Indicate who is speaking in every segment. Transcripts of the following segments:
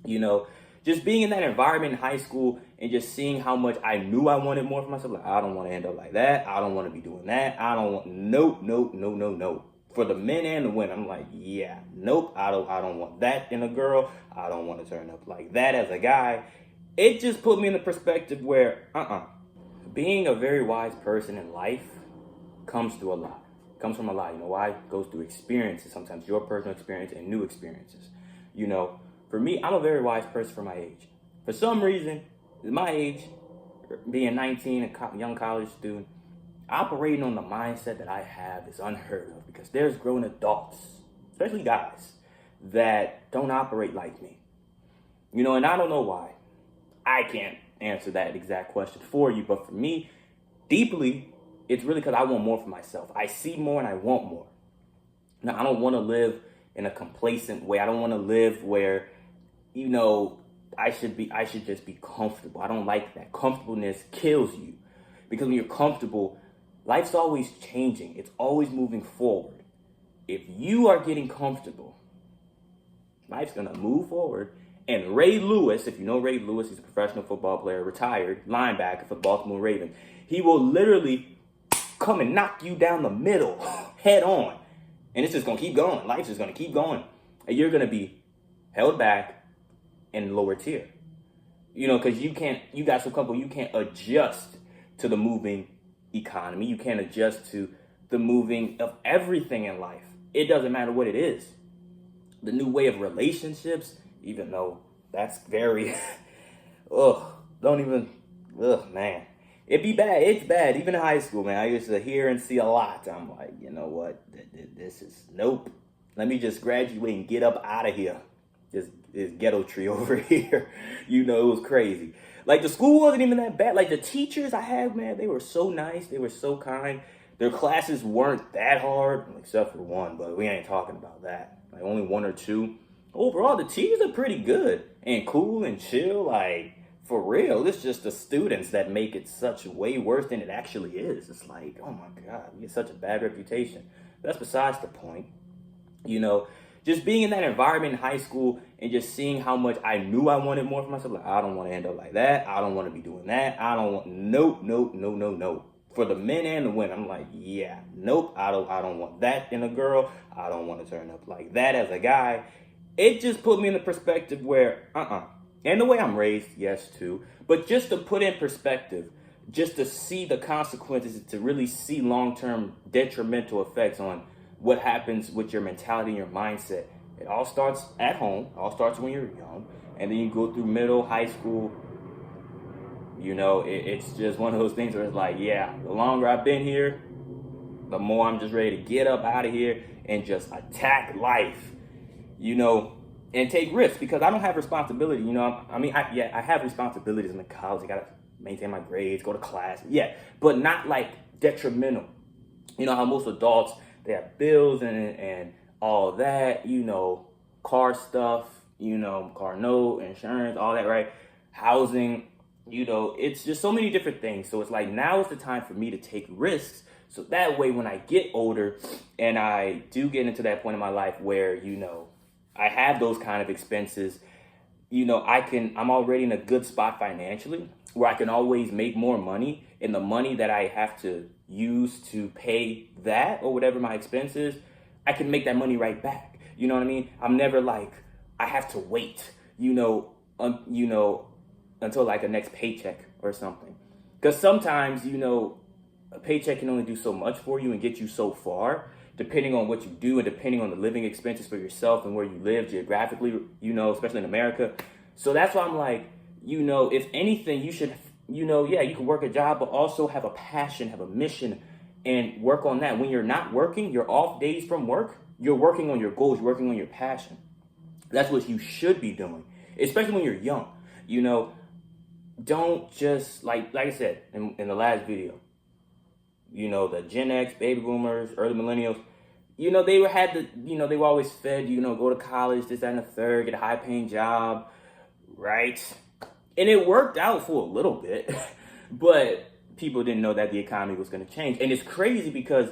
Speaker 1: You know, just being in that environment in high school and just seeing how much I knew I wanted more for myself. Like, I don't want to end up like that. I don't want to be doing that. I don't want, nope, nope, no, no, no. For the men and the women, I'm like, yeah, nope, I don't want that in a girl. I don't want to turn up like that as a guy. It just put me in the perspective where, being a very wise person in life comes through a lot. Comes from a lot. You know why? It goes through experiences, sometimes your personal experience and new experiences. You know, for me, I'm a very wise person for my age. For some reason, my age, being 19, a young college student, operating on the mindset that I have is unheard of because there's grown adults, especially guys, that don't operate like me. You know, and I don't know why. I can't answer that exact question for you, but for me, deeply, it's really because I want more for myself. I see more and I want more. Now, I don't want to live in a complacent way. I don't want to live where, you know, I should just be comfortable. I don't like that. Comfortableness kills you. Because when you're comfortable, life's always changing. It's always moving forward. If you are getting comfortable, life's going to move forward. And Ray Lewis, if you know Ray Lewis, he's a professional football player, retired linebacker for Baltimore Ravens. He will literally come and knock you down the middle, head on. And it's just going to keep going. Life's just going to keep going. And you're going to be held back in lower tier. You know, because you got so comfortable, you can't adjust to the moving economy. You can't adjust to the moving of everything in life. It doesn't matter what it is. The new way of relationships, even though that's very, man. It'd be bad. It's bad. Even in high school, man, I used to hear and see a lot. I'm like, you know what? This is, nope. Let me just graduate and get up out of here. This ghetto tree over here. You know, it was crazy. Like, the school wasn't even that bad. Like, the teachers I had, man, they were so nice. They were so kind. Their classes weren't that hard, except for one, but we ain't talking about that. Like, only one or two. Overall, the teachers are pretty good and cool and chill. Like, for real, it's just the students that make it such way worse than it actually is. It's like, oh my God, we get such a bad reputation. That's besides the point. You know, just being in that environment in high school and just seeing how much I knew I wanted more for myself. Like, I don't want to end up like that. I don't want to be doing that. I don't want, nope, nope, no, no, no. For the men and the women, I'm like, yeah, nope, I don't want that in a girl. I don't want to turn up like that as a guy. It just put me in the perspective where, and the way I'm raised, yes, too. But just to put in perspective, just to see the consequences, to really see long-term detrimental effects on what happens with your mentality and your mindset. It all starts at home. It all starts when you're young. And then you go through middle, high school. You know, it's just one of those things where it's like, yeah, the longer I've been here, the more I'm just ready to get up out of here and just attack life. You know, and take risks because I don't have responsibility. You know, I have responsibilities in the college. I gotta maintain my grades, go to class, yeah, but not like detrimental. You know how most adults, they have bills and all that. You know, car stuff. You know, car note, insurance, all that, right? Housing. You know, it's just so many different things. So it's like now is the time for me to take risks. So that way, when I get older and I do get into that point in my life where, you know, I have those kind of expenses, you know, I'm already in a good spot financially where I can always make more money, and the money that I have to use to pay that or whatever my expense is, I can make that money right back. You know what I mean? I'm never like, I have to wait, until like a next paycheck or something. Because sometimes, you know, a paycheck can only do so much for you and get you so far, depending on what you do and depending on the living expenses for yourself and where you live geographically, you know, especially in America. So that's why I'm like, you know, if anything, you should, you know, yeah, you can work a job, but also have a passion, have a mission, and work on that. When you're not working, you're off days from work, you're working on your goals, you're working on your passion. That's what you should be doing, especially when you're young. You know, don't just, like I said in the last video, you know, the Gen X, baby boomers, early millennials, you know, they were always fed, you know, go to college, this, that, and the third, get a high paying job, right? And it worked out for a little bit, but people didn't know that the economy was going to change. And it's crazy because,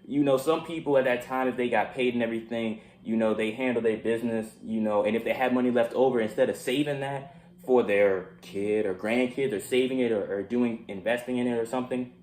Speaker 1: you know, some people at that time, if they got paid and everything, they handle their business, and if they have money left over, instead of saving that for their kid or grandkids or saving it or investing in it or something,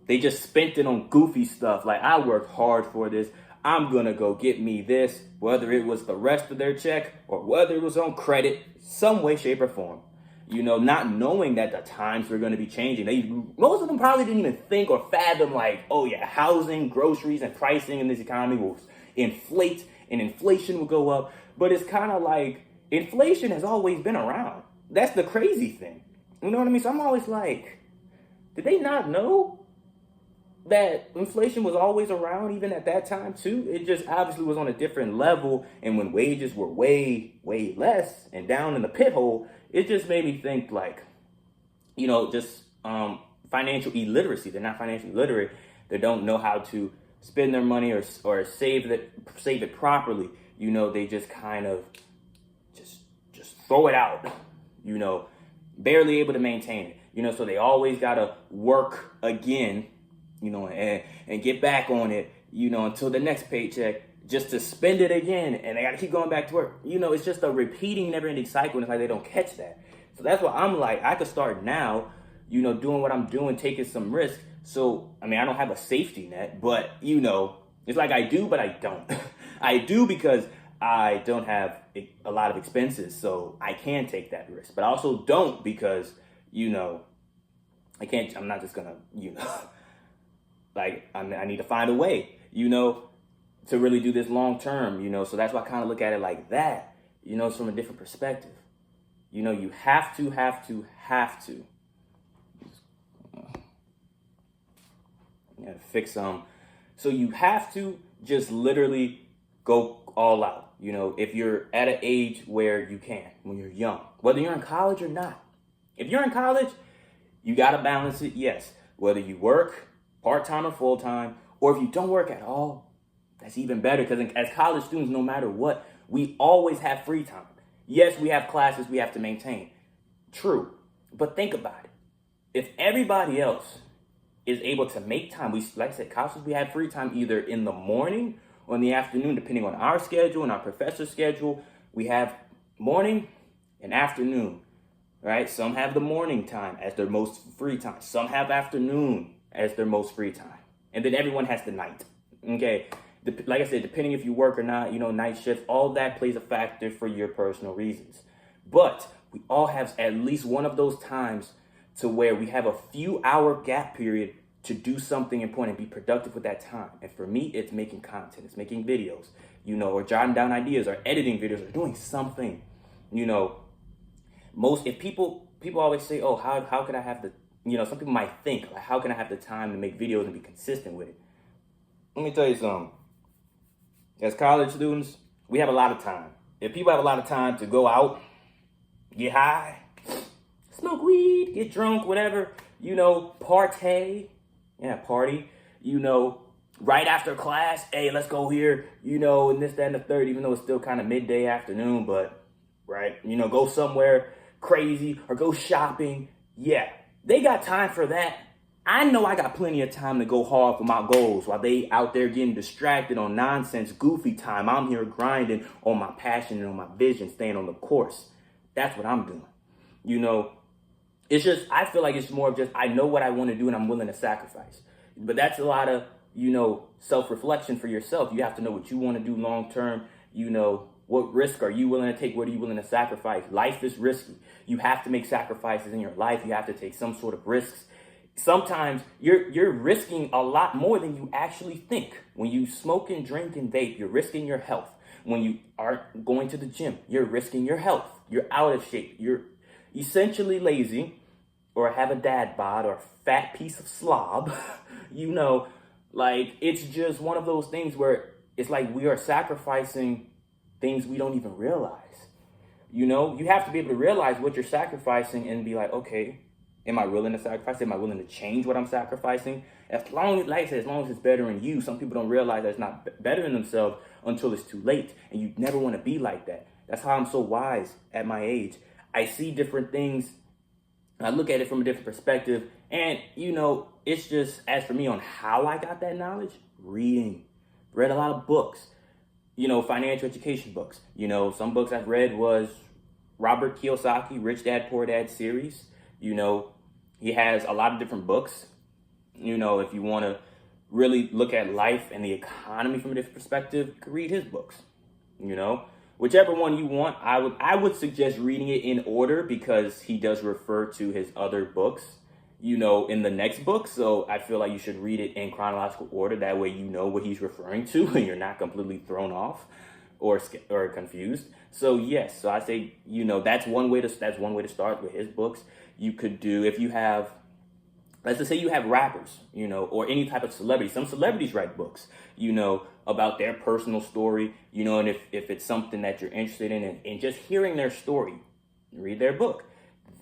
Speaker 1: they just spent it on goofy stuff. Like, I worked hard for this. I'm going to go get me this, whether it was the rest of their check or whether it was on credit, some way, shape, or form. Not knowing that the times were going to be changing. Most of them probably didn't even think or fathom, like, oh yeah, housing, groceries, and pricing in this economy will inflate and inflation will go up. But it's kind of like inflation has always been around. That's the crazy thing. You know what I mean? So I'm always like, did they not know that inflation was always around even at that time too? It just obviously was on a different level. And when wages were way, way less and down in the pit hole, it just made me think like, just financial illiteracy. They're not financially literate. They don't know how to spend their money or save it properly. They just kind of just throw it out, barely able to maintain it. So they always got to work again, and get back on it, until the next paycheck, just to spend it again, and they got to keep going back to work. It's just a repeating, never-ending cycle, and it's like they don't catch that. So that's why I'm like, I could start now, doing what I'm doing, taking some risk. So, I don't have a safety net, but, it's like I do, but I don't. I do because I don't have a lot of expenses, so I can take that risk. But I also don't because, I can't, I'm not just gonna, like, I need to find a way, to really do this long term, so that's why I kind of look at it like that, it's from a different perspective. You have to. Fix them. So you have to just literally go all out, if you're at an age where you can, when you're young, whether you're in college or not. If you're in college, you got to balance it, yes. Whether you work part-time or full-time, or if you don't work at all, that's even better, because as college students, no matter what, we always have free time. Yes, we have classes we have to maintain. True. But think about it. If everybody else is able to make time, like I said, college, we have free time either in the morning or in the afternoon, depending on our schedule and our professor's schedule. We have morning and afternoon, right? Some have the morning time as their most free time. Some have afternoon as their most free time. And then everyone has the night, okay? Like I said, depending if you work or not, night shifts, all that plays a factor for your personal reasons. But we all have at least one of those times to where we have a few hour gap period to do something important and be productive with that time. And for me, it's making content, it's making videos, or jotting down ideas or editing videos or doing something, if people always say, oh, how could I have some people might think, like, how can I have the time to make videos and be consistent with it? Let me tell you something. As college students, we have a lot of time. If people have a lot of time to go out, get high, smoke weed, get drunk, whatever, party, right after class, hey, let's go here, and this, that, and the third, even though it's still kind of midday afternoon, but, right, go somewhere crazy or go shopping. Yeah, they got time for that. I know I got plenty of time to go hard for my goals while they out there getting distracted on nonsense, goofy time. I'm here grinding on my passion and on my vision, staying on the course. That's what I'm doing. It's just, I feel like it's more of just, I know what I want to do and I'm willing to sacrifice. But that's a lot of, self-reflection for yourself. You have to know what you want to do long term. What risk are you willing to take? What are you willing to sacrifice? Life is risky. You have to make sacrifices in your life. You have to take some sort of risks. Sometimes you're risking a lot more than you actually think. When you smoke and drink and vape, you're risking your health. When you aren't going to the gym, you're risking your health. You're out of shape. You're essentially lazy or have a dad bod or a fat piece of slob. Like, it's just one of those things where it's like we are sacrificing things we don't even realize. You have to be able to realize what you're sacrificing and be like, okay, am I willing to sacrifice? Am I willing to change what I'm sacrificing? As long as it's better in you. Some people don't realize that it's not better in themselves until it's too late. And you never want to be like that. That's how I'm so wise at my age. I see different things. I look at it from a different perspective. And, it's just, as for me on how I got that knowledge, reading. Read a lot of books. financial education books. Some books I've read was Robert Kiyosaki, Rich Dad, Poor Dad series. He has a lot of different books. If you want to really look at life and the economy from a different perspective, you can read his books. Whichever one you want, I would suggest reading it in order, because he does refer to his other books, in the next book. So I feel like you should read it in chronological order. That way you know what he's referring to and you're not completely thrown off or confused. So yes, so I say, that's one way to start with his books. You could do, if you have, let's just say you have rappers, or any type of celebrity. Some celebrities write books, about their personal story, and if it's something that you're interested in, and just hearing their story, read their book.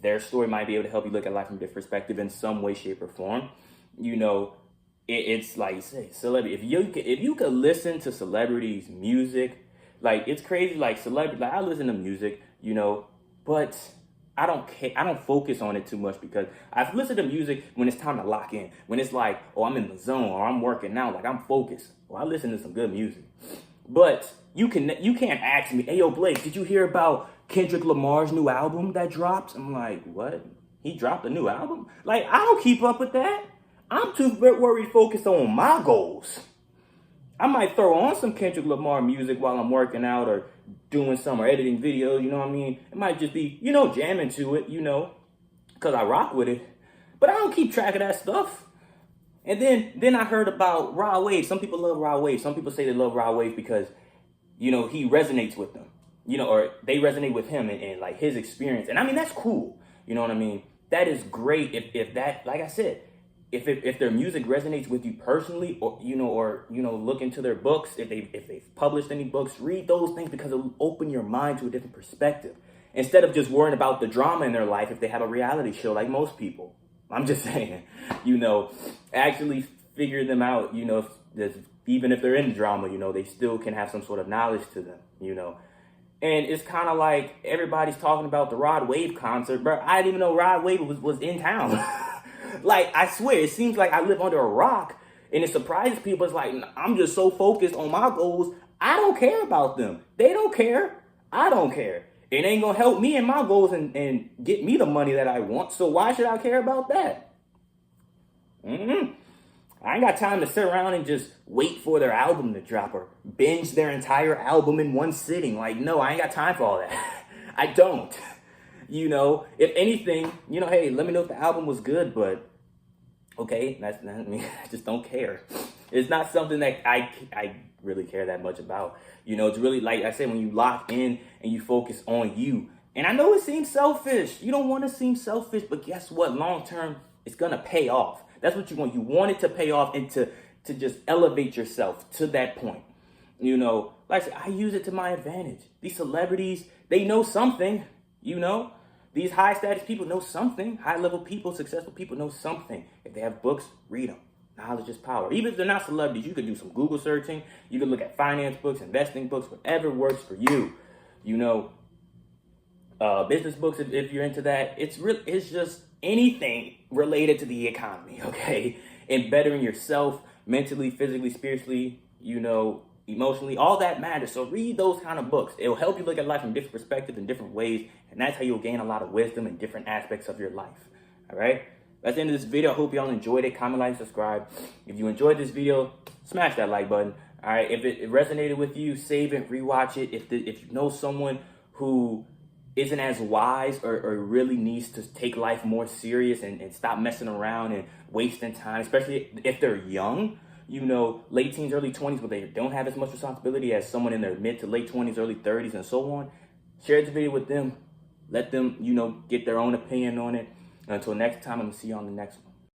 Speaker 1: Their story might be able to help you look at life from a different perspective in some way, shape, or form. It's like, say, celebrity. If you could listen to celebrities' music, like, it's crazy. Like, celebrity, like, I listen to music, but I don't care. I don't focus on it too much, because I've listened to music when it's time to lock in. When it's like, oh, I'm in the zone, or I'm working out, like, I'm focused. Well, I listen to some good music. But you can't ask me, hey, yo, Blake, did you hear about Kendrick Lamar's new album that dropped? I'm like, what? He dropped a new album? Like, I don't keep up with that. I'm too worried, focused on my goals. I might throw on some Kendrick Lamar music while I'm working out or doing some, or editing videos, you know what I mean? It might just be, jamming to it, because I rock with it. But I don't keep track of that stuff. And then I heard about Rod Wave. Some people love Rod Wave. Some people say they love Rod Wave because, he resonates with them, or they resonate with him and like his experience. And I mean, that's cool. You know what I mean? That is great if that, like I said, if their music resonates with you personally, or look into their books, if they've published any books, read those things, because it'll open your mind to a different perspective. Instead of just worrying about the drama in their life, if they have a reality show like most people. I'm just saying, actually figure them out, even if they're in drama, they still can have some sort of knowledge to them, And it's kind of like everybody's talking about the Rod Wave concert, bro. I didn't even know Rod Wave was in town. Like, I swear, it seems like I live under a rock, and it surprises people. It's like, I'm just so focused on my goals, I don't care about them. They don't care. I don't care. It ain't gonna help me in my goals and get me the money that I want, so why should I care about that? I ain't got time to sit around and just wait for their album to drop or binge their entire album in one sitting. Like, no, I ain't got time for all that. I don't. If anything, hey, let me know if the album was good, but okay, that's not me. I just don't care. It's not something that I really care that much about. It's really, like I said, when you lock in and you focus on you. And I know it seems selfish. You don't want to seem selfish, but guess what? Long term, it's going to pay off. That's what you want. You want it to pay off and to just elevate yourself to that point. Like I said, I use it to my advantage. These celebrities, they know something, These high status people know something. High level people, successful people know something. If they have books, read them. Knowledge is power. Even if they're not celebrities, you could do some Google searching. You could look at finance books, investing books, whatever works for you. Business books, if you're into that. It's just anything related to the economy, okay? And bettering yourself mentally, physically, spiritually, emotionally, all that matters. So read those kind of books. It'll help you look at life from different perspectives in different ways. And that's how you'll gain a lot of wisdom in different aspects of your life. All right? That's the end of this video. I hope y'all enjoyed it. Comment, like, subscribe. If you enjoyed this video, smash that like button. All right? If it resonated with you, save it, rewatch it. If you know someone who isn't as wise or really needs to take life more serious and stop messing around and wasting time, especially if they're young, late teens, early 20s, but they don't have as much responsibility as someone in their mid to late 20s, early 30s, and so on, share this video with them. Let them, get their own opinion on it. Until next time, I'm going to see you on the next one.